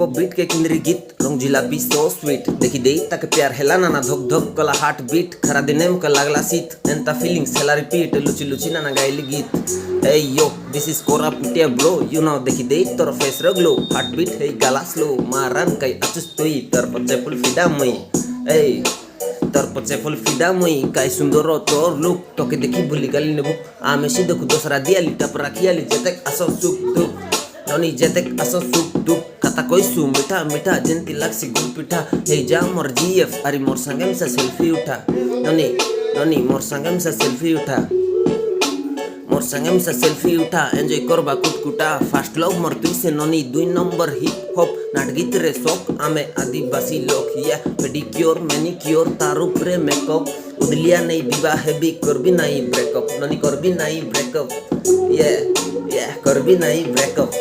hip hop beat के किंदरी गीत रंग जिलापी सो स्वीट देखी देई ताके प्यार हेला नाना धक धक कला हार्ट बीट खरा दिनेम का लागला शीत एंता फीलिंग्स हेला रिपीट लुची लुची नाना गाइली गीत ए यो दिस इज कोरा पिटे ब्रो यू नो देखी देई तोर फेस रो ग्लो हार्ट बीट हे गाला स्लो मारान kai atus toi tar pachepul fida moi ए তোর পছে ফুল ফিদা মই কাই সুন্দর তোর লুক তোকে দেখি ভুলি গালি নেব আমি সি দেখু দোসরা দিয়ালি টাপ রাখিয়ালি যেতে আসো সুখ দুঃখ ননি যেতে আসো সুখ দুঃখ কথা কইসু মিঠা মিঠা যেন্তি লাগছি গুল পিঠা হেই যা মোর জিএফ আরি মোর সঙ্গে মিশা সেলফি উঠা ননি ননি মোর সঙ্গে মিশা সেলফি উঠা मोर संगे मिसा सेल्फी उठा एंजॉय करबा कुटकुटा फास्ट लव मोर तुई से ननी 2 नंबर हिप हॉप नाटगीत रे शौक आमे आदिवासी लोक या पेडिक्योर मैनिक्योर तारु प्रे मेकअप उदलिया नहीं विवाह हेबी करबी नहीं ब्रेकअप ननी करबी नहीं ब्रेकअप ये करबी नहीं ब्रेकअप